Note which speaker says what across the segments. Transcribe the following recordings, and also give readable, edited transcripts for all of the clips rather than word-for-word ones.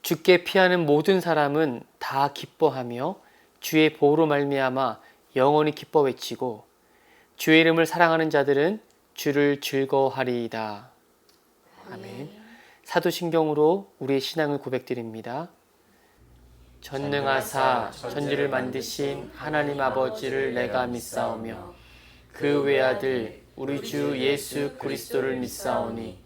Speaker 1: 주께 피하는 모든 사람은 다 기뻐하며 주의 보호로 말미암아 영원히 기뻐 외치고 주의 이름을 사랑하는 자들은 주를 즐거워하리이다. 아멘. 사도신경으로 우리의 신앙을 고백드립니다. 전능하사 천지를 만드신 하나님 아버지를 내가 믿사오며 그 외아들 우리 주 예수 그리스도를 믿사오니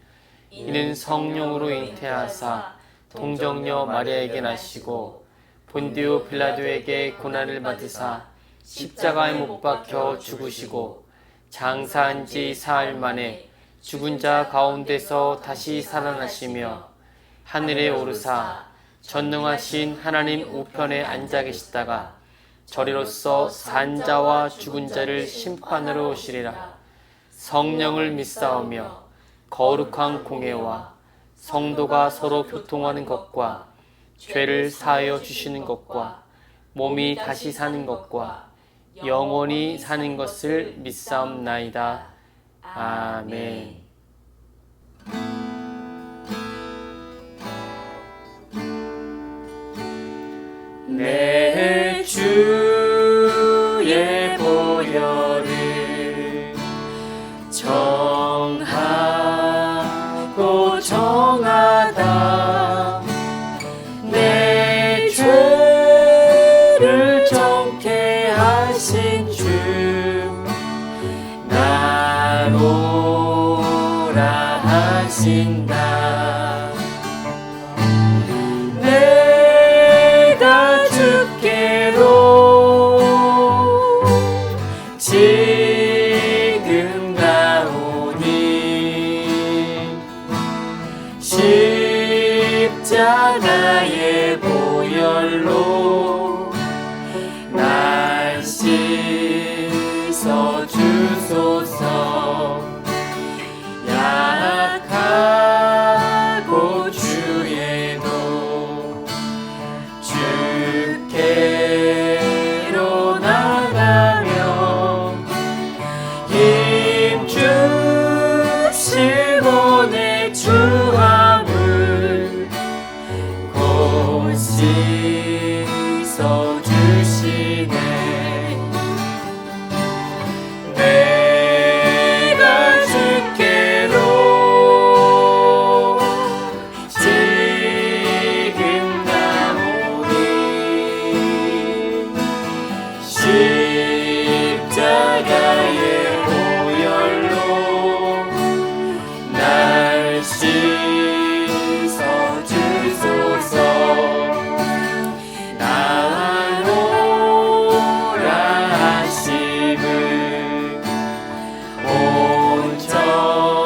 Speaker 1: 이는 성령으로 잉태하사 동정녀 마리아에게 나시고 본디오 빌라도에게 고난을 받으사 십자가에 못 박혀 죽으시고 장사한 지 사흘 만에 죽은 자 가운데서 다시 살아나시며 하늘에 오르사 전능하신 하나님 우편에 앉아 계시다가 저리로서 산 자와 죽은 자를 심판하러 오시리라. 성령을 믿사오며 거룩한 공회와 성도가 서로 교통하는 것과 죄를 사하여 주시는 것과 몸이 다시 사는 것과 영원히 사는 것을 믿사옵나이다. 아멘. 내 주의 보혈을 정하고 정하다 내 죄를 정케 하신 주 나로라 하신다. 지금 가오니 십자가의 보혈로 날 씻어 주소서. 약하고 주에도 주께로 나가며 힘 주시고 내 주함을 곧 씻어 주시네. 내가 주께로 지금 가오니 십자가의 보혈로 날 씻어 주소서. 나노라 하심을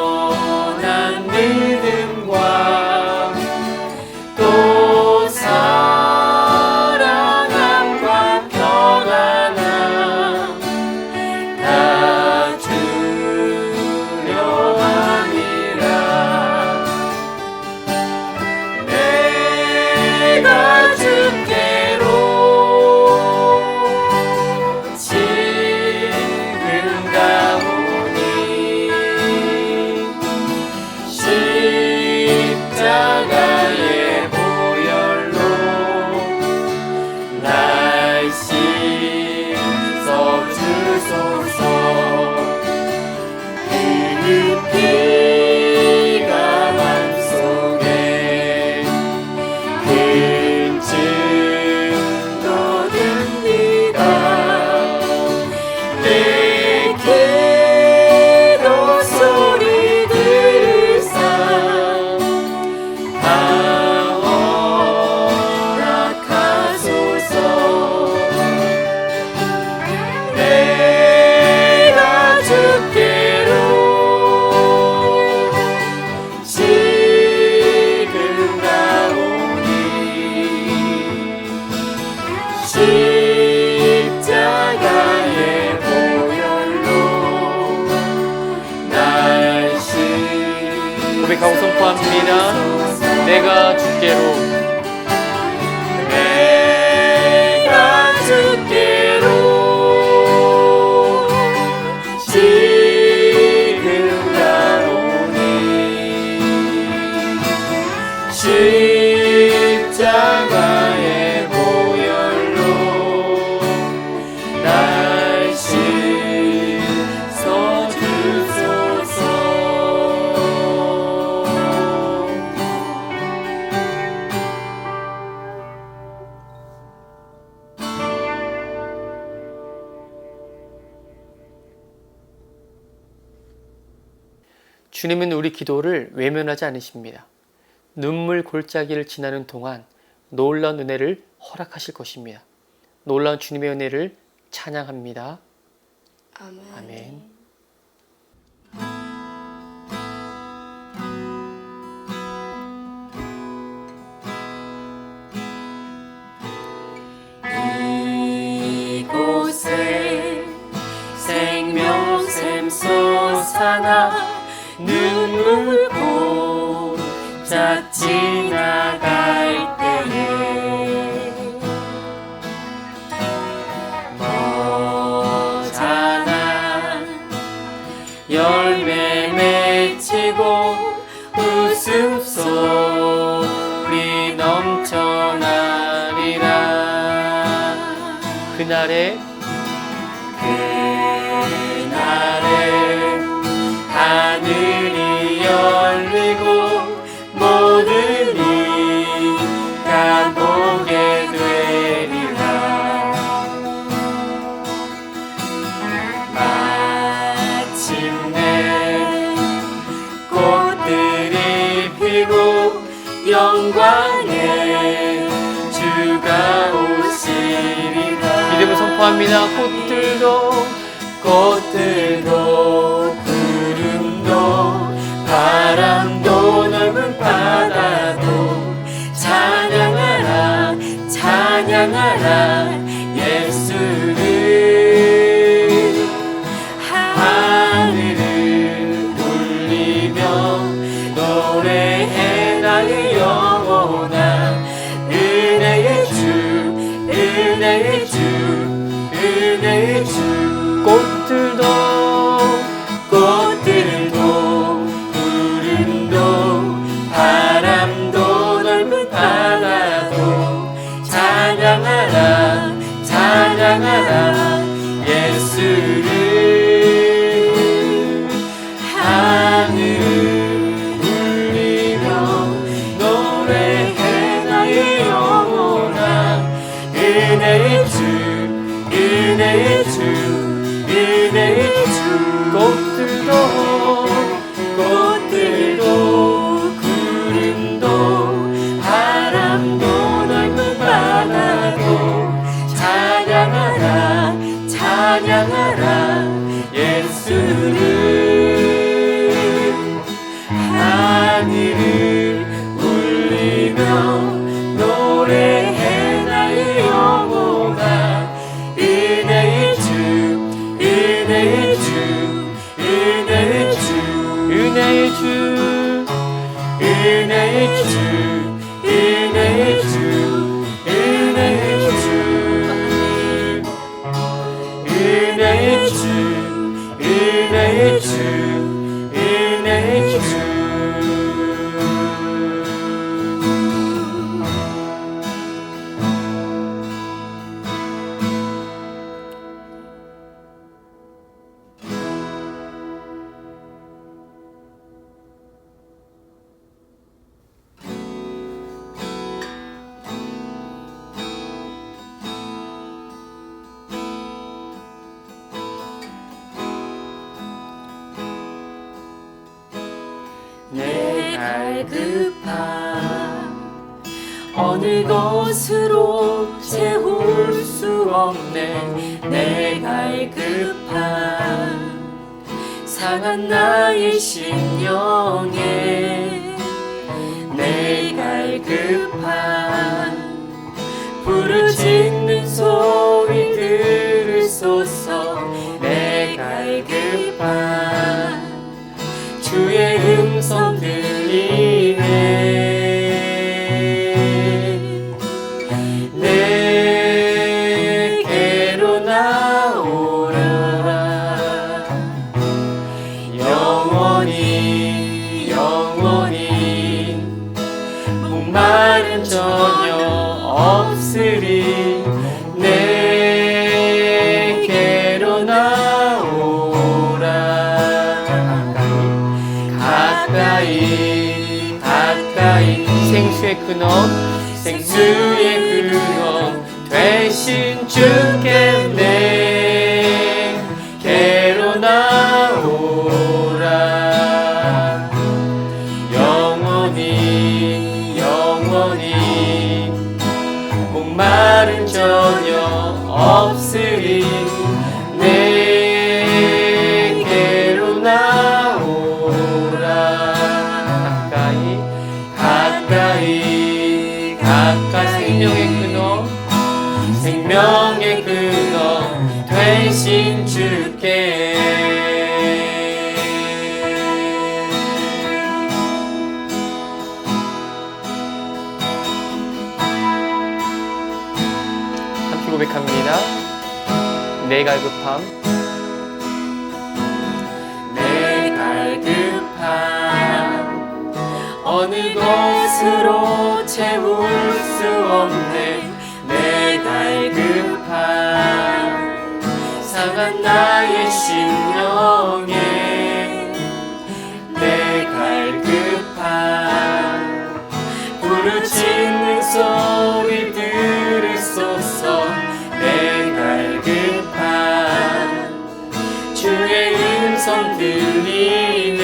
Speaker 1: 온전한 믿음과 또 사랑함과 평안함 다 주려 함이라. 내가 주께로 지금 가오니 십자가의 보혈로 날 씻어 주소서. 그 피가 맘속에 큰 증거 됩니다. 내 기도 소리 들으사 다 허락하소서. 내가 주께로 지금 가오니 십자가의 보혈로 날 씻어 고백하고 선포합니다. 내가 주께로 내가 주께로 지금 가오니 십자가의 주님은 우리 기도를 외면하지 않으십니다. 눈물 골짜기를 지나는 동안 놀라운 은혜를 허락하실 것입니다. 놀라운 주님의 은혜를 찬양합니다.
Speaker 2: 아멘.
Speaker 1: 아멘.
Speaker 2: 이곳에 생명샘 솟아나 눈물 고작 지나갈 때에 머자난 열매 맺히고 웃음소리 넘쳐나리라.
Speaker 1: 그날에
Speaker 2: 하늘이 열리고 모든 이가 보게 되리라. 마침내 꽃들이 피고 영광의 주가 오시리라.
Speaker 1: 믿음을 선포합니다.
Speaker 2: 꽃들도 구름도 바람도 넓은 바다도 찬양하라 찬양하라 예수를. 하늘을 울리며 노래해 나의 영혼아. 은혜의 주 은혜의 주 은혜의 주.
Speaker 1: 꽃들도
Speaker 2: 구름도 바람도 넓은 바다도 찬양하라 찬양하라 예수를. 하늘을 울리며 노래해 나의 영혼아. 은혜의 주 은혜의 주 은혜의 주. 꽃들도 구름도 바람도 넓은 바다도 찬양하라 찬양하라 예수를. 하늘을 울리며 노래해 나의 영혼아. 은혜의 주 은혜의 주 은혜의 주
Speaker 1: 은혜의 주
Speaker 2: 은혜의 주 은혜의 주 은혜의 주 은혜의 주 은혜의 주 은혜의 주. 내 갈급함 어느 것으로 채울 수 없네. 내 갈급함 상한 나의 심령에. 내 갈급함 부르짖는 소리 들으소서. 내 갈급함 주의 음성 들리네. 내게로 나오라. 영원히 영원히 목마름 전혀 없으리. 내게로 나오라. 가까이 가까이
Speaker 1: 생수의 근원
Speaker 2: 생수의 근원 되신 주께 내게로 나오라. 영원히 목마름 전혀 없으리. 내게로 나오라. 가까이 생명의 근원 되신 주께.
Speaker 1: 함께 고백합니다. 내 갈급함,
Speaker 2: 내 갈급함 어느 것으로 채울 수 없네. 내 갈급함 상한 나의 심령에. 내 갈급함 부르짖는 소리 들으소서. 내 갈급함 주의 음성 들리네.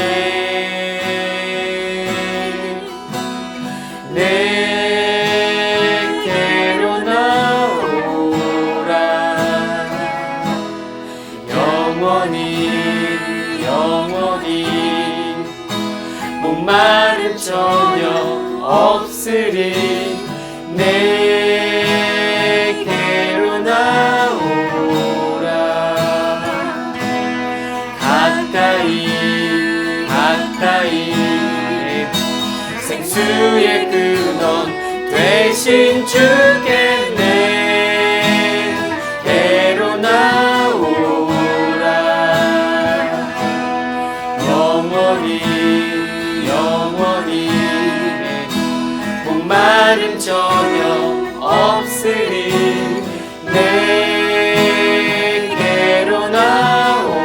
Speaker 2: 내게로 나오라. 영원히 목마름 전혀 없으리. 내게로 나오라. 가까이 생수의 근원 되신 주께. 내게로 나오라. 영원히 목마름 전혀 없으리. 내게로 나오라.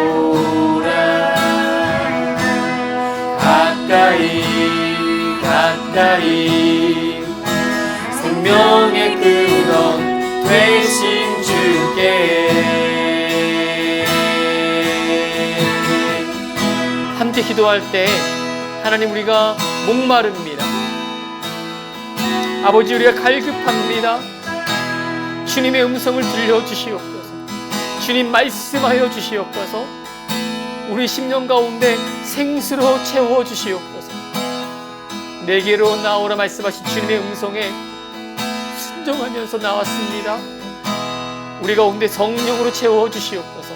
Speaker 2: 가까이 생명의 근원 되신 주께.
Speaker 1: 함께 기도할 때 하나님, 우리가 목마릅니다. 아버지, 우리가 갈급합니다. 주님의 음성을 들려주시옵소서. 주님 말씀하여 주시옵소서. 우리 심령 가운데 생수로 채워주시옵소서. 내게로 나오라 말씀하신 주님의 음성에 순종하면서 나왔습니다. 우리 가운데 성령으로 채워주시옵소서.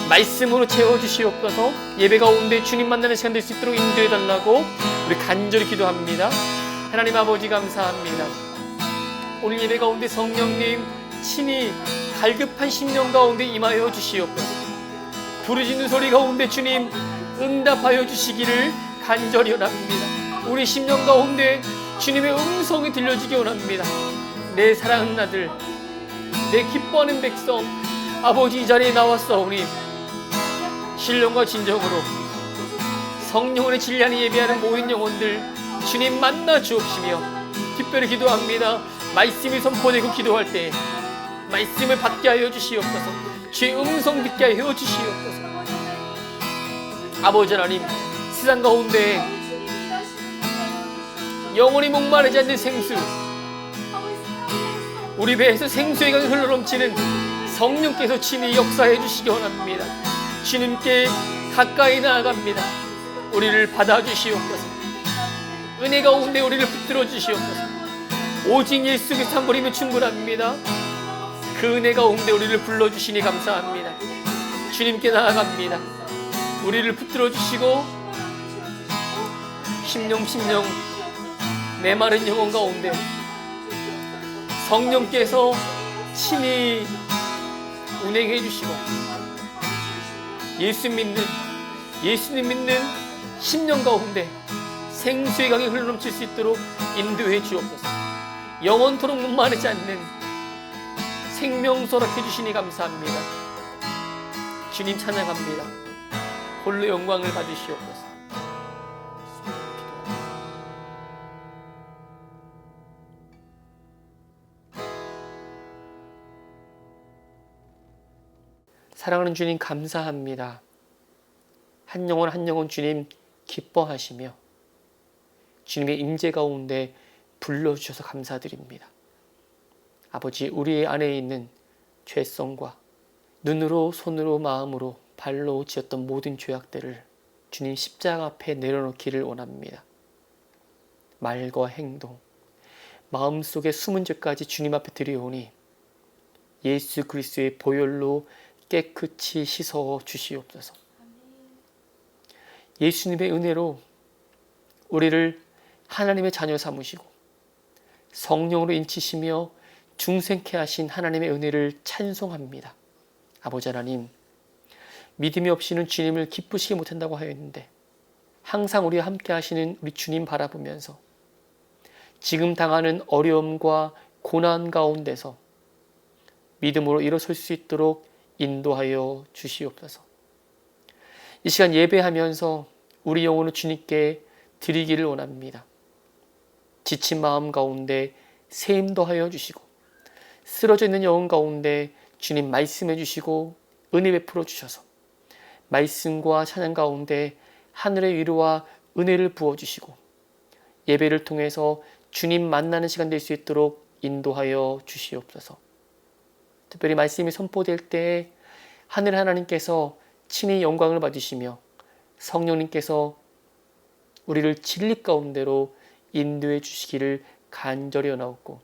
Speaker 1: 말씀으로 채워주시옵소서. 예배 가운데 주님 만나는 시간 될 수 있도록 인도해달라고 우리 간절히 기도합니다. 하나님 아버지, 감사합니다. 오늘 예배 가운데 성령님 친히 갈급한 심령 가운데 임하여 주시옵소서. 부르짖는 소리 가운데 주님 응답하여 주시기를 간절히 원합니다. 우리 심령 가운데 주님의 음성이 들려지기 원합니다. 내 사랑하는 아들, 내 기뻐하는 백성, 아버지, 이 자리에 나왔사오니 신령과 진정으로 성령의 진리하는 예배하는 모인 영혼들 주님 만나 주옵시며, 특별히 기도합니다. 말씀이 선포되고 기도할 때 말씀을 받게 하여 주시옵소서. 주의 음성 듣게 하여 주시옵소서. 아버지 하나님, 세상 가운데 영원히 목마르지 않는 생수, 우리 배에서 생수의 강이 흘러넘치는 성령께서 친히 역사해 주시기 원합니다. 주님께 가까이 나아갑니다. 우리를 받아주시옵소서. 은혜 가운데 우리를 붙들어 주시옵소서. 오직 예수 그리스도 한 분이면 충분합니다. 그 은혜 가운데 우리를 불러주시니 감사합니다. 주님께 나아갑니다. 우리를 붙들어 주시고 심령 메마른 영혼 가운데 성령께서 친히 운행해 주시고 예수님 믿는 심령 가운데 생수의 강이 흘러넘칠 수 있도록 인도해 주옵소서. 영원토록 목마르지 않는 생명 소락해 주시니 감사합니다. 주님 찬양합니다. 홀로 영광을 받으시옵소서. 사랑하는 주님, 감사합니다. 한 영혼 한 영혼 주님 기뻐하시며 주님의 임재 가운데 불러주셔서 감사드립니다. 아버지, 우리 안에 있는 죄성과 눈으로, 손으로, 마음으로, 발로 지었던 모든 죄악들을 주님 십자가 앞에 내려놓기를 원합니다. 말과 행동, 마음속의 숨은 죄까지 주님 앞에 드리오니 예수 그리스도의 보혈로 깨끗이 씻어 주시옵소서. 예수님의 은혜로 우리를 하나님의 자녀 삼으시고 성령으로 인치시며 중생케 하신 하나님의 은혜를 찬송합니다. 아버지 하나님, 믿음이 없이는 주님을 기쁘시게 못한다고 하였는데 항상 우리와 함께 하시는 우리 주님 바라보면서 지금 당하는 어려움과 고난 가운데서 믿음으로 일어설 수 있도록 인도하여 주시옵소서. 이 시간 예배하면서 우리 영혼을 주님께 드리기를 원합니다. 지친 마음 가운데 새 힘 더하여 주시고 쓰러져 있는 영혼 가운데 주님 말씀해 주시고 은혜 베풀어 주셔서 말씀과 찬양 가운데 하늘의 위로와 은혜를 부어주시고 예배를 통해서 주님 만나는 시간 될 수 있도록 인도하여 주시옵소서. 특별히 말씀이 선포될 때 하늘 하나님께서 친히 영광을 받으시며 성령님께서 우리를 진리 가운데로 인도해 주시기를 간절히 원하옵고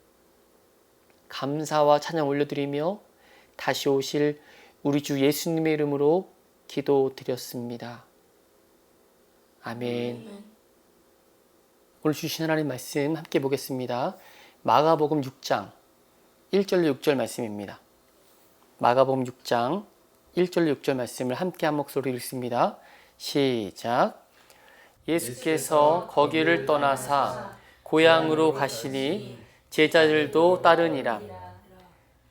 Speaker 1: 감사와 찬양 올려드리며 다시 오실 우리 주 예수님의 이름으로 기도드렸습니다. 아멘. 오늘 주신 하나님 말씀 함께 보겠습니다. 마가복음 6장 1절 6절 말씀입니다. 마가복음 6장 1절 6절 말씀을 함께 한 목소리로 읽습니다. 시작. 예수께서 거기를 떠나사 고향으로 가시니 제자들도 따르니라.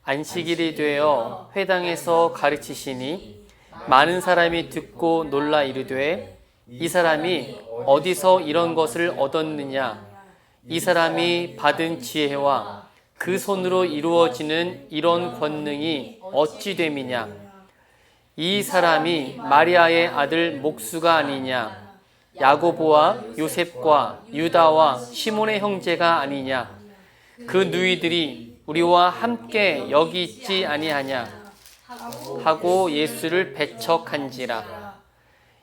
Speaker 1: 안식일이 되어 회당에서 가르치시니 많은 사람이 듣고 놀라 이르되 이 사람이 어디서 이런 것을 얻었느냐? 이 사람이 받은 지혜와 그 손으로 이루어지는 이런 권능이 어찌 됨이냐? 이 사람이 마리아의 아들 목수가 아니냐? 야고보와 요셉과 유다와 시몬의 형제가 아니냐? 그 누이들이 우리와 함께 여기 있지 아니하냐? 하고 예수를 배척한지라.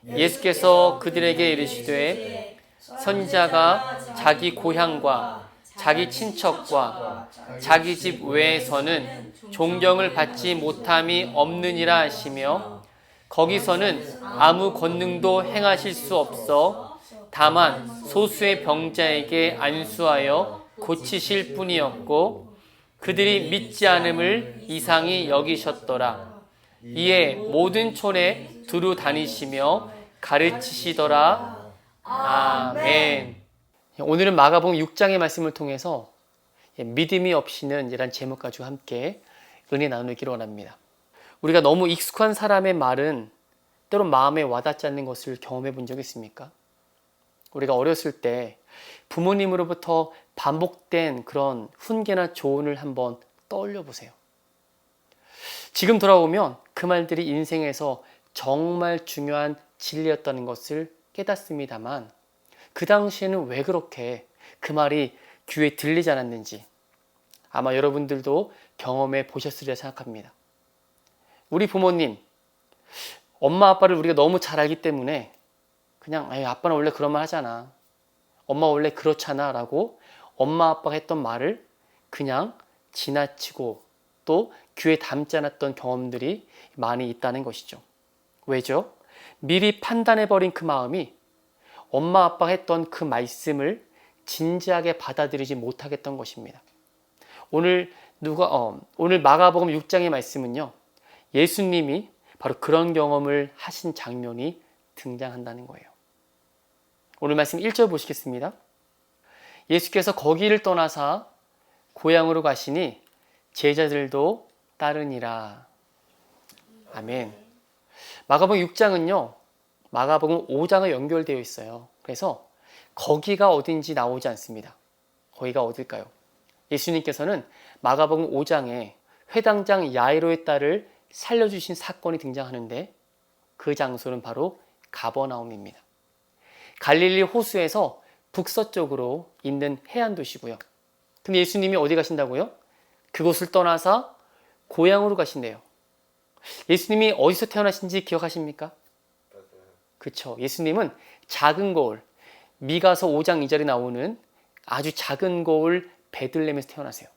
Speaker 1: 예수께서 그들에게 이르시되 선지자가 자기 고향과 자기 친척과 자기 집 외에서는 존경을 받지 못함이 없느니라 하시며 거기서는 아무 권능도 행하실 수 없어 다만 소수의 병자에게 안수하여 고치실 뿐이었고 그들이 믿지 않음을 이상히 여기셨더라. 이에 모든 촌에 두루 다니시며 가르치시더라. 아멘. 오늘은 마가복음 6장의 말씀을 통해서 믿음이 없이는 이란 제목 가지고 함께 은혜 나누기를 원합니다. 우리가 너무 익숙한 사람의 말은 때론 마음에 와닿지 않는 것을 경험해 본 적 있습니까? 우리가 어렸을 때 부모님으로부터 반복된 그런 훈계나 조언을 한번 떠올려 보세요. 지금 돌아오면 그 말들이 인생에서 정말 중요한 진리였다는 것을 깨닫습니다만 그 당시에는 왜 그렇게 그 말이 귀에 들리지 않았는지 아마 여러분들도 경험해 보셨으리라 생각합니다. 우리 부모님, 엄마 아빠를 우리가 너무 잘 알기 때문에 그냥 아빠는 원래 그런 말 하잖아. 엄마 원래 그렇잖아 라고 엄마 아빠가 했던 말을 그냥 지나치고 또 귀에 담지 않았던 경험들이 많이 있다는 것이죠. 왜죠? 미리 판단해버린 그 마음이 엄마 아빠가 했던 그 말씀을 진지하게 받아들이지 못하겠던 것입니다. 오늘 마가복음 6장의 말씀은요, 예수님이 바로 그런 경험을 하신 장면이 등장한다는 거예요. 오늘 말씀 1절 보시겠습니다. 예수께서 거기를 떠나사 고향으로 가시니 제자들도 따르니라. 아멘. 마가복음 6장은요, 마가복음 5장과 연결되어 있어요. 그래서 거기가 어딘지 나오지 않습니다. 거기가 어딜까요? 예수님께서는 마가복음 5장에 회당장 야이로의 딸을 살려주신 사건이 등장하는데 그 장소는 바로 가버나움입니다. 갈릴리 호수에서 북서쪽으로 있는 해안 도시고요. 근데 예수님이 어디 가신다고요? 그곳을 떠나서 고향으로 가신대요. 예수님이 어디서 태어나신지 기억하십니까? 그렇죠. 예수님은 작은 거울, 미가서 5장 2절에 나오는 아주 작은 거울 베들레헴에서 태어나세요.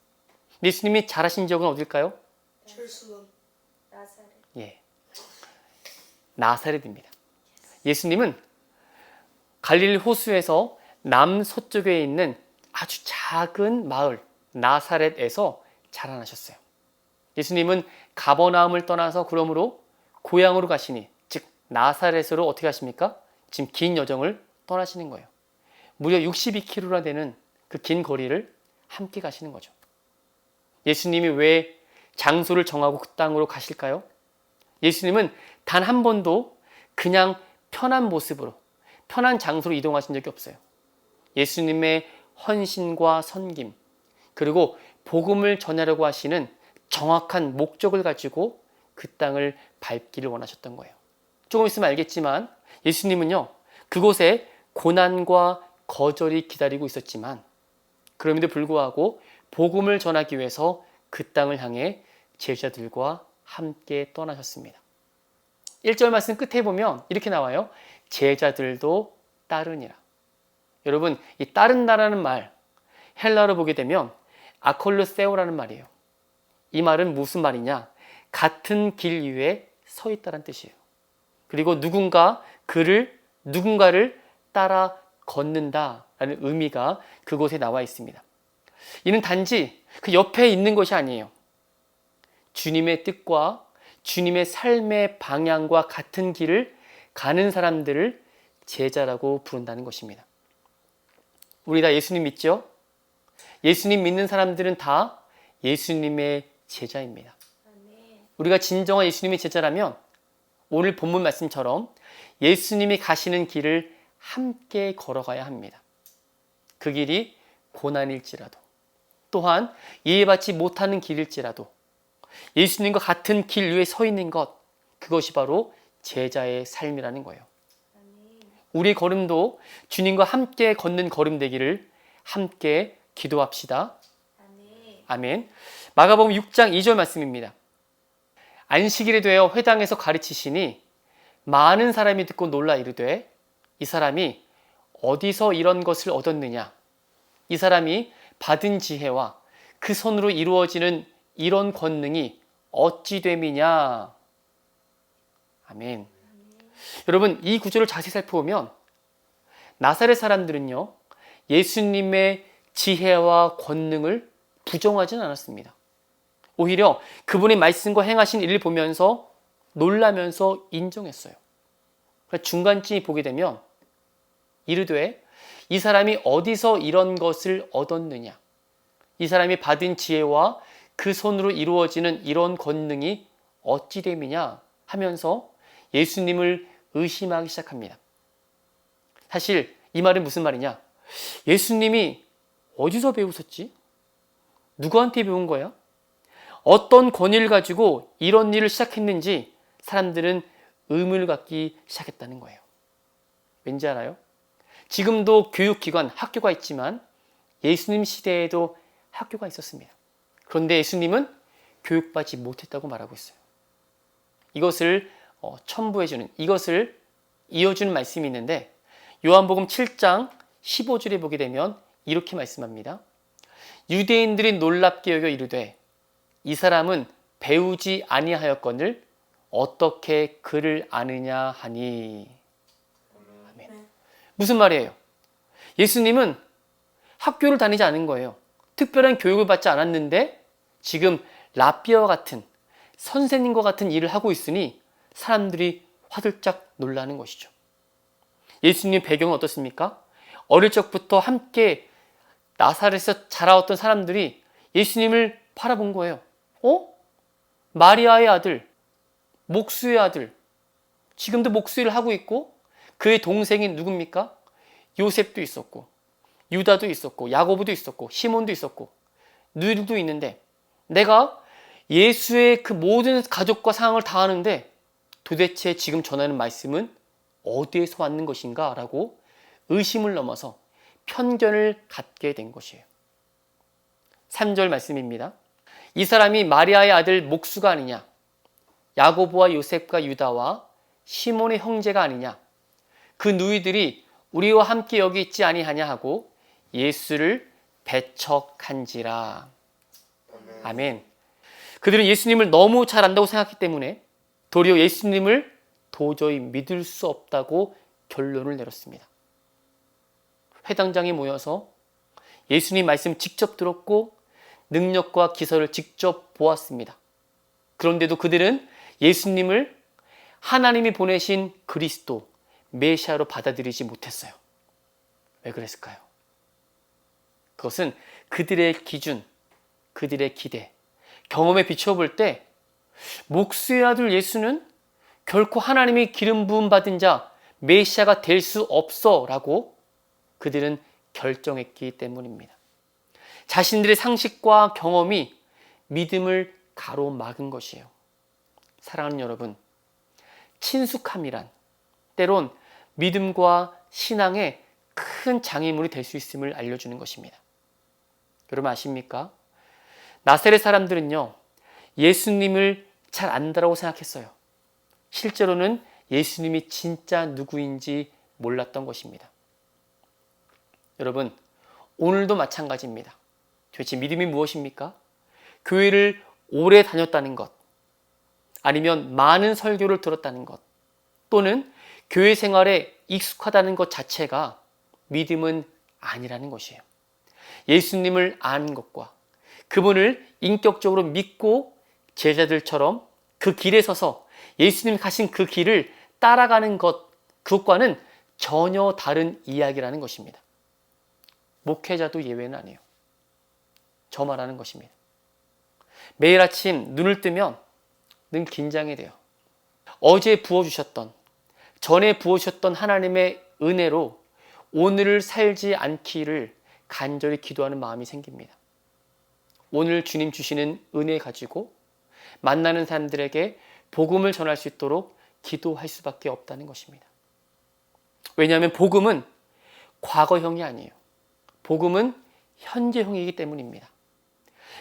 Speaker 1: 예수님이 자라신 지역은 어딜까요?
Speaker 3: 출수원 나사렛.
Speaker 1: 예, 나사렛입니다. 예수님은 갈릴리 호수에서 남서쪽에 있는 아주 작은 마을 나사렛에서 자라나셨어요. 예수님은 가버나움을 떠나서 그러므로 고향으로 가시니, 즉 나사렛으로 어떻게 하십니까? 지금 긴 여정을 떠나시는 거예요. 무려 62km나 되는 그 긴 거리를 함께 가시는 거죠. 예수님이 왜 장소를 정하고 그 땅으로 가실까요? 예수님은 단 한 번도 그냥 편한 모습으로, 편한 장소로 이동하신 적이 없어요. 예수님의 헌신과 섬김, 그리고 복음을 전하려고 하시는 정확한 목적을 가지고 그 땅을 밟기를 원하셨던 거예요. 조금 있으면 알겠지만 예수님은요, 그곳에 고난과 거절이 기다리고 있었지만 그럼에도 불구하고 복음을 전하기 위해서 그 땅을 향해 제자들과 함께 떠나셨습니다. 1절 말씀 끝에 보면 이렇게 나와요. 제자들도 따르니라. 여러분, 이 따른다라는 말 헬라어로 보게 되면 아콜루세오라는 말이에요. 이 말은 무슨 말이냐? 같은 길 위에 서 있다는 뜻이에요. 그리고 누군가를 따라 걷는다라는 의미가 그곳에 나와 있습니다. 이는 단지 그 옆에 있는 것이 아니에요. 주님의 뜻과 주님의 삶의 방향과 같은 길을 가는 사람들을 제자라고 부른다는 것입니다. 우리 다 예수님 믿죠? 예수님 믿는 사람들은 다 예수님의 제자입니다. 우리가 진정한 예수님의 제자라면 오늘 본문 말씀처럼 예수님이 가시는 길을 함께 걸어가야 합니다. 그 길이 고난일지라도, 또한 이해받지 못하는 길일지라도 예수님과 같은 길 위에 서 있는 것, 그것이 바로 제자의 삶이라는 거예요. 우리 걸음도 주님과 함께 걷는 걸음 되기를 함께 기도합시다. 아멘. 마가복음 6장 2절 말씀입니다. 안식일에 되어 회당에서 가르치시니 많은 사람이 듣고 놀라 이르되 이 사람이 어디서 이런 것을 얻었느냐? 이 사람이 받은 지혜와 그 손으로 이루어지는 이런 권능이 어찌 됨이냐? 아멘. 여러분, 이 구절을 자세히 살펴보면 나사렛 사람들은요, 예수님의 지혜와 권능을 부정하지는 않았습니다. 오히려 그분의 말씀과 행하신 일을 보면서 놀라면서 인정했어요. 중간쯤이 보게 되면 이르되 이 사람이 어디서 이런 것을 얻었느냐? 이 사람이 받은 지혜와 그 손으로 이루어지는 이런 권능이 어찌 됨이냐 하면서 예수님을 의심하기 시작합니다. 사실 이 말은 무슨 말이냐? 예수님이 어디서 배우셨지? 누구한테 배운 거야? 어떤 권위를 가지고 이런 일을 시작했는지 사람들은 의문을 갖기 시작했다는 거예요. 왠지 알아요? 지금도 교육기관, 학교가 있지만 예수님 시대에도 학교가 있었습니다. 그런데 예수님은 교육받지 못했다고 말하고 있어요. 이것을 첨부해주는, 이것을 이어주는 말씀이 있는데 요한복음 7장 15절에 보게 되면 이렇게 말씀합니다. 유대인들이 놀랍게 여겨 이르되 이 사람은 배우지 아니하였거늘 어떻게 그를 아느냐 하니. 아멘. 무슨 말이에요? 예수님은 학교를 다니지 않은 거예요. 특별한 교육을 받지 않았는데 지금 랍비와 같은 선생님과 같은 일을 하고 있으니 사람들이 화들짝 놀라는 것이죠. 예수님의 배경은 어떻습니까? 어릴 적부터 함께 나사렛에서 자라왔던 사람들이 예수님을 바라본 거예요. 마리아의 아들, 목수의 아들, 지금도 목수 일을 하고 있고 그의 동생이 누굽니까? 요셉도 있었고 유다도 있었고 야고보도 있었고 시몬도 있었고 누이들도 있는데 내가 예수의 그 모든 가족과 상황을 다 아는데 도대체 지금 전하는 말씀은 어디에서 왔는 것인가? 라고 의심을 넘어서 편견을 갖게 된 것이에요. 3절 말씀입니다. 이 사람이 마리아의 아들 목수가 아니냐? 야고보와 요셉과 유다와 시몬의 형제가 아니냐? 그 누이들이 우리와 함께 여기 있지 아니하냐 하고 예수를 배척한지라. 아멘. 그들은 예수님을 너무 잘 안다고 생각했기 때문에 도리어 예수님을 도저히 믿을 수 없다고 결론을 내렸습니다. 회당장에 모여서 예수님 말씀 직접 들었고 능력과 기사를 직접 보았습니다. 그런데도 그들은 예수님을 하나님이 보내신 그리스도, 메시아로 받아들이지 못했어요. 왜 그랬을까요? 그것은 그들의 기준, 그들의 기대, 경험에 비춰볼 때 목수의 아들 예수는 결코 하나님이 기름 부음 받은 자, 메시아가 될 수 없어 라고 그들은 결정했기 때문입니다. 자신들의 상식과 경험이 믿음을 가로막은 것이에요. 사랑하는 여러분, 친숙함이란 때론 믿음과 신앙의 큰 장애물이 될 수 있음을 알려주는 것입니다. 여러분 아십니까? 나사렛 사람들은요, 예수님을 잘 안다라고 생각했어요. 실제로는 예수님이 진짜 누구인지 몰랐던 것입니다. 여러분, 오늘도 마찬가지입니다. 도대체 믿음이 무엇입니까? 교회를 오래 다녔다는 것, 아니면 많은 설교를 들었다는 것, 또는 교회 생활에 익숙하다는 것 자체가 믿음은 아니라는 것이에요. 예수님을 아는 것과 그분을 인격적으로 믿고 제자들처럼 그 길에 서서 예수님이 가신 그 길을 따라가는 것, 그것과는 전혀 다른 이야기라는 것입니다. 목회자도 예외는 아니에요. 저 말하는 것입니다. 매일 아침 눈을 뜨면 늘 긴장이 돼요. 어제 부어주셨던, 전에 부어주셨던 하나님의 은혜로 오늘을 살지 않기를 간절히 기도하는 마음이 생깁니다. 오늘 주님 주시는 은혜 가지고 만나는 사람들에게 복음을 전할 수 있도록 기도할 수밖에 없다는 것입니다. 왜냐하면 복음은 과거형이 아니에요. 복음은 현재형이기 때문입니다.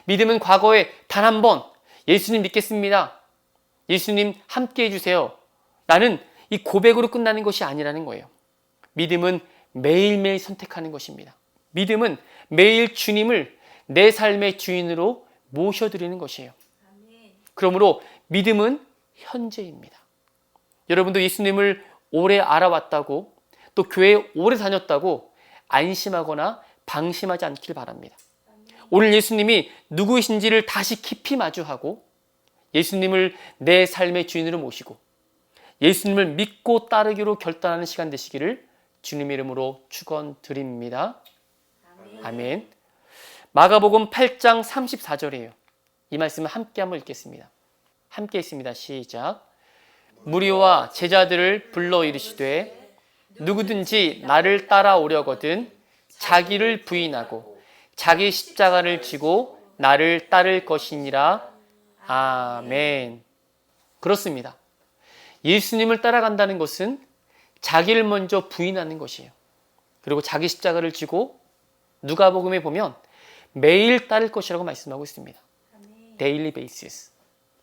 Speaker 1: 믿음은 과거에 단 한 번 예수님 믿겠습니다, 예수님 함께 해주세요, 나는 이 고백으로 끝나는 것이 아니라는 거예요. 믿음은 매일매일 선택하는 것입니다. 믿음은 매일 주님을 내 삶의 주인으로 모셔드리는 것이에요. 그러므로 믿음은 현재입니다. 여러분도 예수님을 오래 알아왔다고, 또 교회에 오래 다녔다고 안심하거나 방심하지 않길 바랍니다. 오늘 예수님이 누구이신지를 다시 깊이 마주하고 예수님을 내 삶의 주인으로 모시고 예수님을 믿고 따르기로 결단하는 시간 되시기를 주님의 이름으로 축원드립니다. 아멘. 마가복음 8장 34절이에요. 이 말씀을 함께 한번 읽겠습니다. 함께 읽습니다. 시작. 무리와 제자들을 불러 이르시되 누구든지 나를 따라오려거든 자기를 부인하고 자기 십자가를 지고 나를 따를 것이니라. 아멘. 그렇습니다. 예수님을 따라간다는 것은 자기를 먼저 부인하는 것이에요. 그리고 자기 십자가를 지고 누가복음에 보면 매일 따를 것이라고 말씀하고 있습니다. 데일리 베이시스.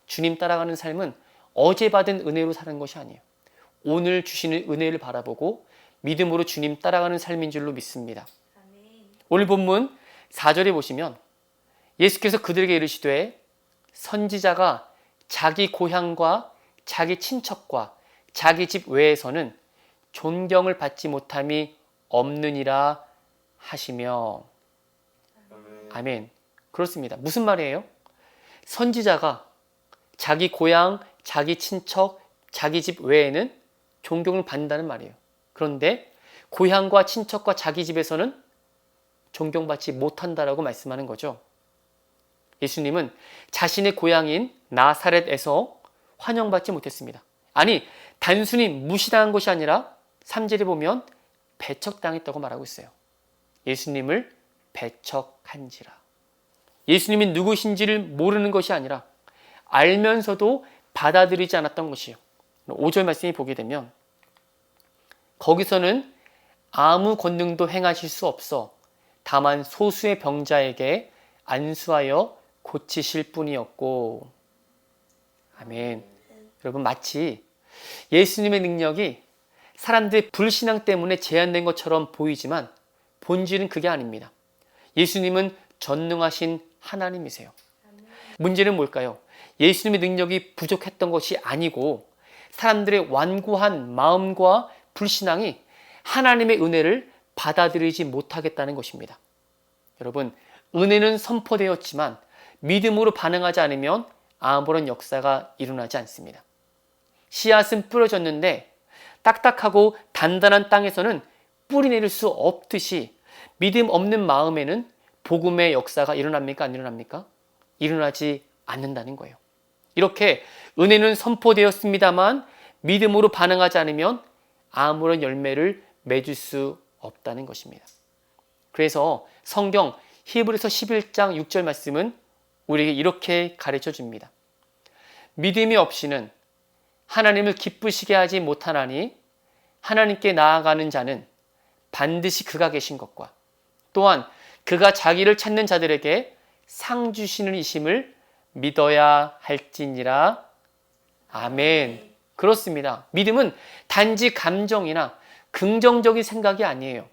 Speaker 1: 주님 따라가는 삶은 어제 받은 은혜로 사는 것이 아니에요. 오늘 주시는 은혜를 바라보고 믿음으로 주님 따라가는 삶인 줄로 믿습니다. 오늘 본문 4절에 보시면 예수께서 그들에게 이르시되 선지자가 자기 고향과 자기 친척과 자기 집 외에서는 존경을 받지 못함이 없느니라 하시며. 아멘. 그렇습니다. 무슨 말이에요? 선지자가 자기 고향, 자기 친척, 자기 집 외에는 존경을 받는다는 말이에요. 그런데 고향과 친척과 자기 집에서는 존경받지 못한다라고 말씀하는 거죠. 예수님은 자신의 고향인 나사렛에서 환영받지 못했습니다. 아니, 단순히 무시당한 것이 아니라 3절에 보면 배척당했다고 말하고 있어요. 예수님을 배척한지라. 예수님이 누구신지를 모르는 것이 아니라 알면서도 받아들이지 않았던 것이에요. 5절 말씀이 보게 되면 거기서는 아무 권능도 행하실 수 없어 다만 소수의 병자에게 안수하여 고치실 뿐이었고. 아멘. 여러분, 마치 예수님의 능력이 사람들의 불신앙 때문에 제한된 것처럼 보이지만 본질은 그게 아닙니다. 예수님은 전능하신 하나님이세요. 문제는 뭘까요? 예수님의 능력이 부족했던 것이 아니고 사람들의 완고한 마음과 불신앙이 하나님의 은혜를 받아들이지 못하겠다는 것입니다. 여러분, 은혜는 선포되었지만 믿음으로 반응하지 않으면 아무런 역사가 일어나지 않습니다. 씨앗은 뿌려졌는데 딱딱하고 단단한 땅에서는 뿌리 내릴 수 없듯이 믿음 없는 마음에는 복음의 역사가 일어납니까? 안 일어납니까? 일어나지 않는다는 거예요. 이렇게 은혜는 선포되었습니다만 믿음으로 반응하지 않으면 아무런 열매를 맺을 수 없다는 것입니다. 그래서 성경 히브리서 11장 6절 말씀은 우리에게 이렇게 가르쳐 줍니다. 믿음이 없이는 하나님을 기쁘시게 하지 못하나니 하나님께 나아가는 자는 반드시 그가 계신 것과 또한 그가 자기를 찾는 자들에게 상 주시는 이심을 믿어야 할지니라. 아멘. 그렇습니다. 믿음은 단지 감정이나 긍정적인 생각이 아니에요.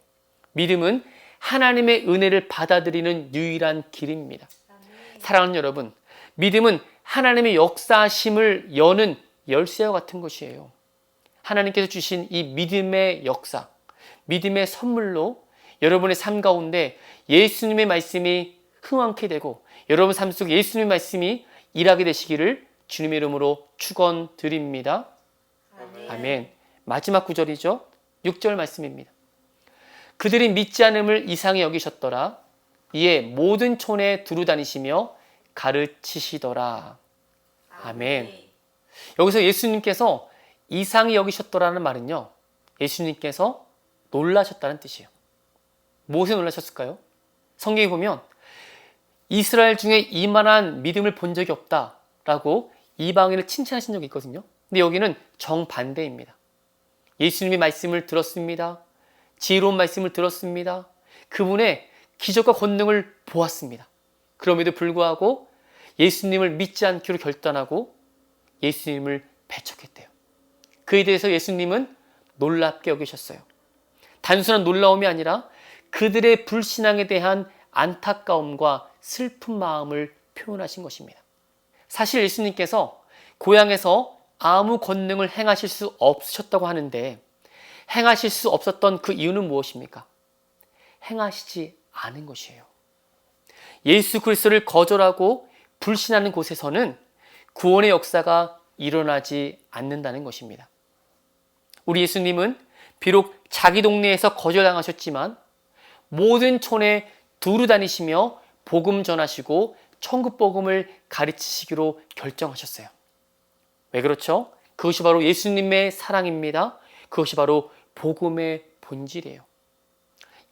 Speaker 1: 믿음은 하나님의 은혜를 받아들이는 유일한 길입니다. 사랑하는 여러분, 믿음은 하나님의 역사심을 여는 열쇠와 같은 것이에요. 하나님께서 주신 이 믿음의 역사, 믿음의 선물로 여러분의 삶 가운데 예수님의 말씀이 흥황케 되고 여러분 삶 속에 예수님의 말씀이 일하게 되시기를 주님의 이름으로 축원드립니다. 아멘. 마지막 구절이죠. 6절 말씀입니다. 그들이 믿지 않음을 이상히 여기셨더라. 이에 모든 촌에 두루 다니시며 가르치시더라. 아멘. 여기서 예수님께서 이상히 여기셨더라는 말은요, 예수님께서 놀라셨다는 뜻이에요. 무엇에 놀라셨을까요? 성경에 보면 이스라엘 중에 이만한 믿음을 본 적이 없다라고 이방인을 칭찬하신 적이 있거든요. 근데 여기는 정반대입니다. 예수님의 말씀을 들었습니다. 지혜로운 말씀을 들었습니다. 그분의 기적과 권능을 보았습니다. 그럼에도 불구하고 예수님을 믿지 않기로 결단하고 예수님을 배척했대요. 그에 대해서 예수님은 놀랍게 여기셨어요. 단순한 놀라움이 아니라 그들의 불신앙에 대한 안타까움과 슬픈 마음을 표현하신 것입니다. 사실 예수님께서 고향에서 아무 권능을 행하실 수 없으셨다고 하는데 행하실 수 없었던 그 이유는 무엇입니까? 행하시지 않은 것이에요. 예수 그리스도를 거절하고 불신하는 곳에서는 구원의 역사가 일어나지 않는다는 것입니다. 우리 예수님은 비록 자기 동네에서 거절당하셨지만 모든 촌에 두루 다니시며 복음 전하시고 천국 복음을 가르치시기로 결정하셨어요. 왜 그렇죠? 그것이 바로 예수님의 사랑입니다. 그것이 바로 복음의 본질이에요.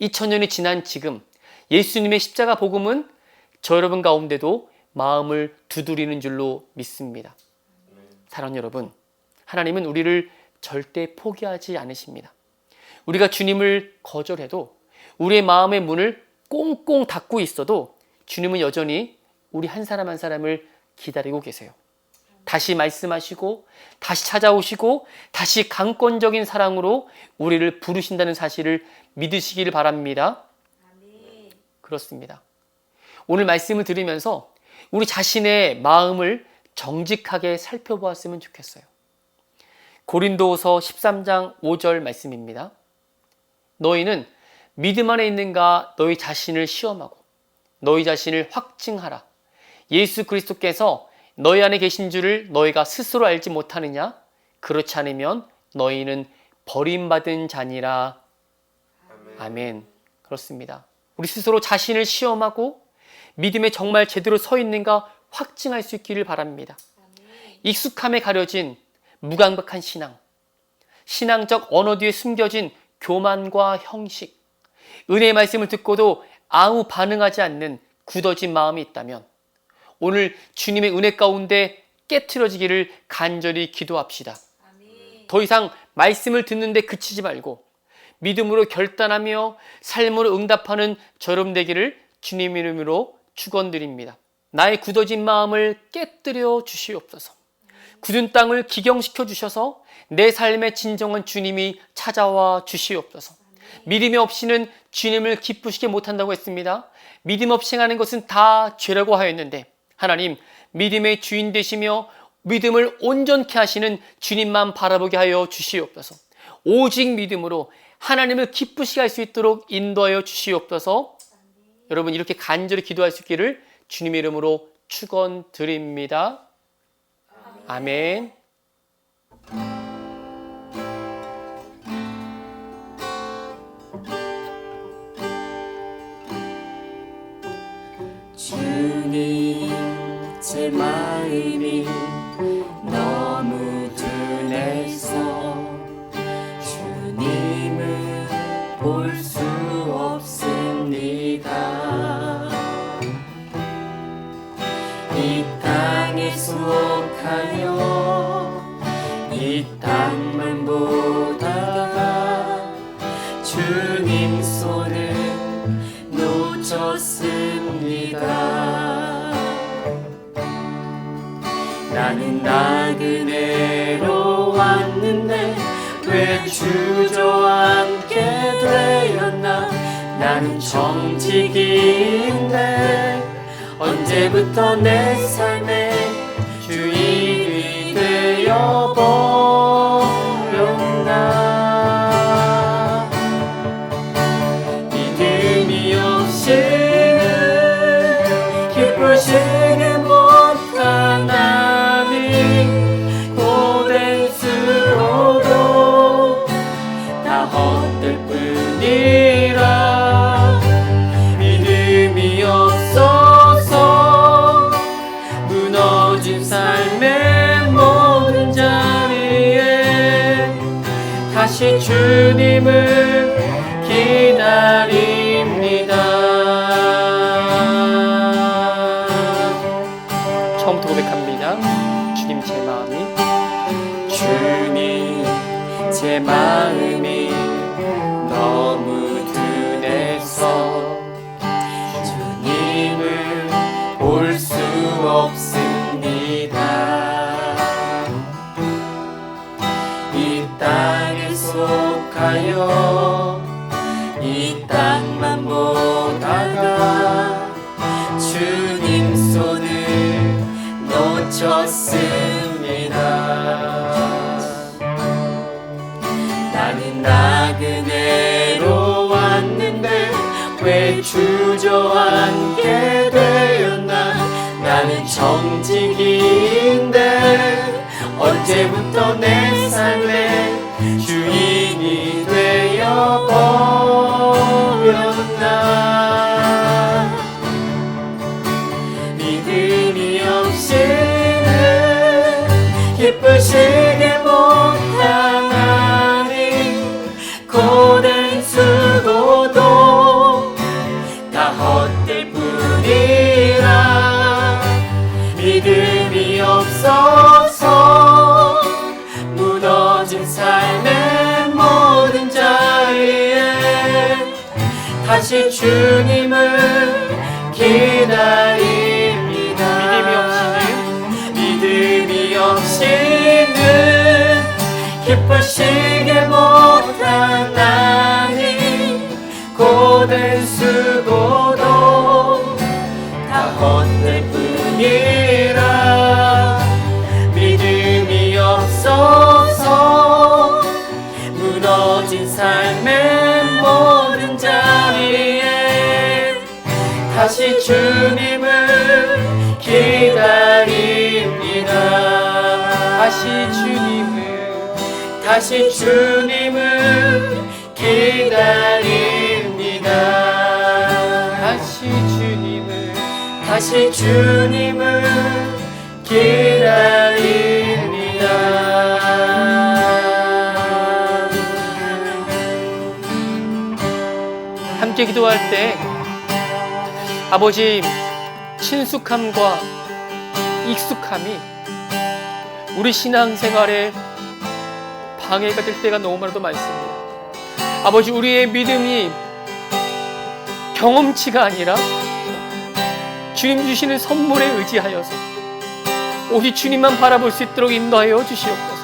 Speaker 1: 2000년이 지난 지금 예수님의 십자가 복음은 저 여러분 가운데도 마음을 두드리는 줄로 믿습니다. 사랑하는 여러분, 하나님은 우리를 절대 포기하지 않으십니다. 우리가 주님을 거절해도 우리의 마음의 문을 꽁꽁 닫고 있어도 주님은 여전히 우리 한 사람 한 사람을 기다리고 계세요. 다시 말씀하시고 다시 찾아오시고 다시 강권적인 사랑으로 우리를 부르신다는 사실을 믿으시기를 바랍니다. 그렇습니다. 오늘 말씀을 들으면서 우리 자신의 마음을 정직하게 살펴보았으면 좋겠어요. 고린도후서 13장 5절 말씀입니다. 너희는 믿음 안에 있는가 너희 자신을 시험하고 너희 자신을 확증하라. 예수 그리스도께서 너희 안에 계신 줄을 너희가 스스로 알지 못하느냐? 그렇지 않으면 너희는 버림받은 자니라. 아멘. 그렇습니다. 우리 스스로 자신을 시험하고 믿음에 정말 제대로 서 있는가 확증할 수 있기를 바랍니다. 익숙함에 가려진 무감각한 신앙, 신앙적 언어 뒤에 숨겨진 교만과 형식, 은혜의 말씀을 듣고도 아무 반응하지 않는 굳어진 마음이 있다면 오늘 주님의 은혜 가운데 깨트려지기를 간절히 기도합시다. 더 이상 말씀을 듣는데 그치지 말고 믿음으로 결단하며 삶으로 응답하는 저 여러분 되기를 주님 이름으로 축원드립니다. 나의 굳어진 마음을 깨뜨려 주시옵소서. 굳은 땅을 기경시켜 주셔서 내 삶의 진정한 주님이 찾아와 주시옵소서. 믿음이 없이는 주님을 기쁘시게 못한다고 했습니다. 믿음 없이 행하는 것은 다 죄라고 하였는데 하나님, 믿음의 주인 되시며 믿음을 온전케 하시는 주님만 바라보게 하여 주시옵소서. 오직 믿음으로 하나님을 기쁘시게 할 수 있도록 인도하여 주시옵소서. 여러분, 이렇게 간절히 기도할 수 있기를 주님의 이름으로 축원드립니다. 아멘.
Speaker 2: 주님, 제 마음이 너무 둔해서 주님을 볼 수 없습니다. 이 땅에 수옥하여 이 땅만 보다가 주님 손을 놓쳤습니다. 나는 나그네로 왔는데 왜 주저앉게 되었나. 나는 정직인데 언제부터 내 삶의 주인이 되어버렸나. 믿음이 없이는 기쁘시게 못하나니 고된수로도 다 헛될 뿐이라. 믿음이 없어서 무너진 삶의 모든 자리에 다시 주님을 기다립니다.
Speaker 1: 처음부터 고백합니다. 주님, 제 마음이
Speaker 2: 주님, 제 마음이 너무 둔해서 주님을 볼 수 없습니다. 이 땅에 속하여 이 땅만 보다가 주님 손을 놓쳤습니다. 나는 나그네로 왔는데 왜 주저앉게 되었나. 나는 정직인데 언제부터 내 삶의 주인이 되어버렸나. 믿음이 없이는 기쁘시게 못하나니 고된 수고도 다 헛될 뿐이라. 믿음이 없어서 무너진 삶의 모든 자리에 다시 주님을 기다립니다. 믿음이 없이는 기쁘시게 못하나니 고된 수고도 다 헛될 뿐이라. 믿음이 없어서 무너진 삶의 모든 자리에 다시 주님을 기다립니다. 다시 주님을 기다립니다. 다시 주님을 기다립니다.
Speaker 1: 함께 기도할 때 아버지, 친숙함과 익숙함이 우리 신앙생활에 방해가 될 때가 너무나도 많습니다. 아버지, 우리의 믿음이 경험치가 아니라 주님 주시는 선물에 의지하여서 오직 주님만 바라볼 수 있도록 인도하여 주시옵소서.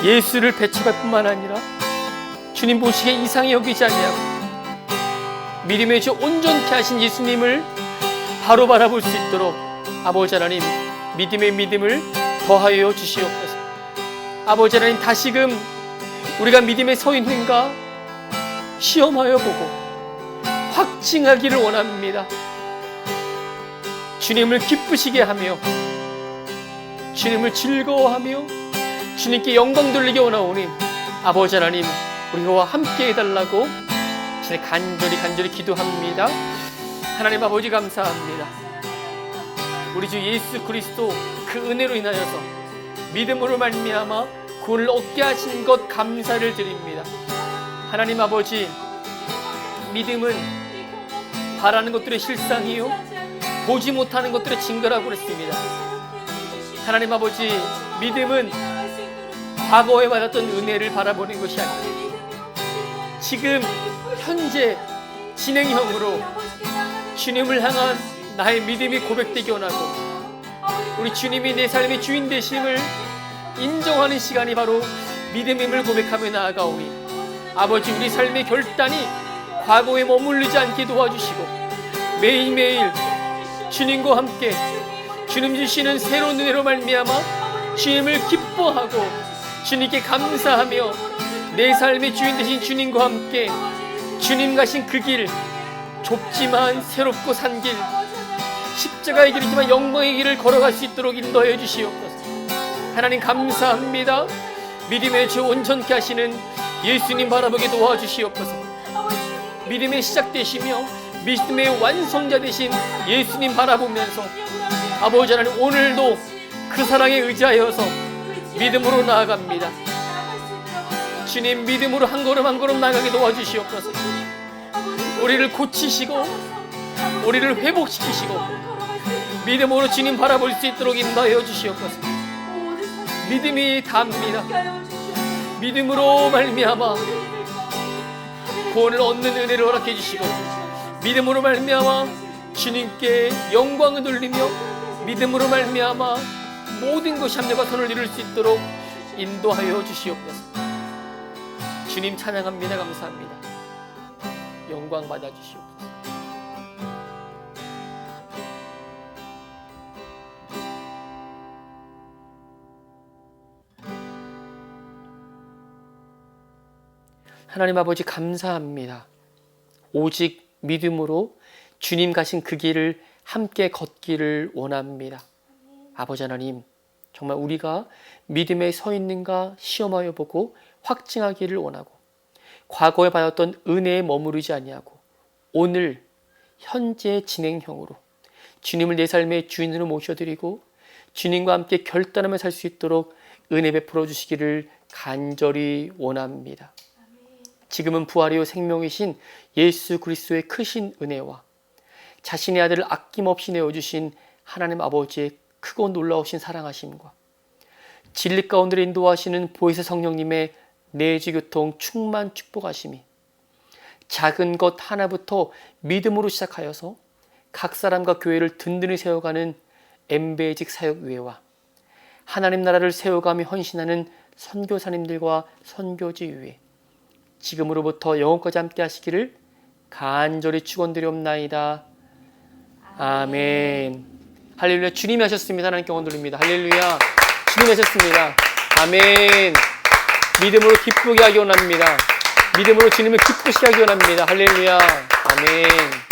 Speaker 1: 예수를 배척할 뿐만 아니라 주님 보시기에 이상히 여기지 아니하고 믿음의 주 온전케 하신 예수님을 바로 바라볼 수 있도록 아버지 하나님 믿음의 믿음을 더하여 주시옵소서. 아버지 하나님 다시금 우리가 믿음에 서 있는가 시험하여 보고 확증하기를 원합니다. 주님을 기쁘시게 하며 주님을 즐거워하며 주님께 영광 돌리게 원하오니 아버지 하나님 우리와 함께 해달라고 간절히 기도합니다. 하나님 아버지 감사합니다. 우리 주 예수 그리스도 그 은혜로 인하여서 믿음으로 말미암아 구원을 얻게 하신 것 감사를 드립니다. 하나님 아버지 믿음은 바라는 것들의 실상이요 보지 못하는 것들의 증거라고 그랬습니다. 하나님 아버지 믿음은 과거에 받았던 은혜를 바라보는 것이 아니라 지금 현재 진행형으로 주님을 향한 나의 믿음이 고백되기 원하고 우리 주님이 내 삶의 주인 되심을 인정하는 시간이 바로 믿음임을 고백하며 나아가오니 아버지 우리 삶의 결단이 과거에 머무르지 않게 도와주시고 매일매일 주님과 함께 주님 주시는 새로운 은혜로 말미암아 주님을 기뻐하고 주님께 감사하며 내 삶의 주인 되신 주님과 함께 주님 가신 그 길 좁지만 새롭고 산 길 십자가의 길이지만 영광의 길을 걸어갈 수 있도록 인도하여 주시옵소서. 하나님 감사합니다. 믿음의 주 온전케 하시는 예수님 바라보게 도와주시옵소서. 믿음의 시작 되시며 믿음의 완성자 되신 예수님 바라보면서 아버지 하나님 오늘도 그 사랑에 의지하여서 믿음으로 나아갑니다. 주님 믿음으로 한 걸음 한 걸음 나아가게 도와주시옵소서. 우리를 고치시고 우리를 회복시키시고 믿음으로 주님 바라볼 수 있도록 인도하여 주시옵소서. 믿음이 답니다. 믿음으로 말미암아 구원을 얻는 은혜를 허락해 주시고 믿음으로 말미암아 주님께 영광을 돌리며 믿음으로 말미암아 모든 것이 합력과 선을 이룰 수 있도록 인도하여 주시옵소서. 주님 찬양합니다. 감사합니다. 영광 받아 주시옵소서. 하나님 아버지 감사합니다. 오직 믿음으로 주님 가신 그 길을 함께 걷기를 원합니다. 아버지 하나님 정말 우리가 믿음에 서 있는가 시험하여 보고 확증하기를 원하고 과거에 받았던 은혜에 머무르지 아니하고 오늘 현재 진행형으로 주님을 내 삶의 주인으로 모셔드리고 주님과 함께 결단하며 살 수 있도록 은혜 베풀어 주시기를 간절히 원합니다. 지금은 부활이요 생명이신 예수 그리스도의 크신 은혜와 자신의 아들을 아낌없이 내어주신 하나님 아버지의 크고 놀라우신 사랑하심과 진리 가운데 인도하시는 보혜사 성령님의 내주교통 충만 축복하심이 작은 것 하나부터 믿음으로 시작하여서 각 사람과 교회를 든든히 세워가는 엠베직 사역위회와 하나님 나라를 세워가며 헌신하는 선교사님들과 선교지 위회 지금으로부터 영원까지 함께 하시기를 간절히 축원드리옵나이다. 아멘. 할렐루야. 주님이 하셨습니다. 하나님께 영광 돌립니다. 할렐루야. 주님이 하셨습니다. 아멘. 믿음으로 기쁘게 하기 원합니다. 믿음으로 주님을 기쁘시게 하기 원합니다. 할렐루야. 아멘.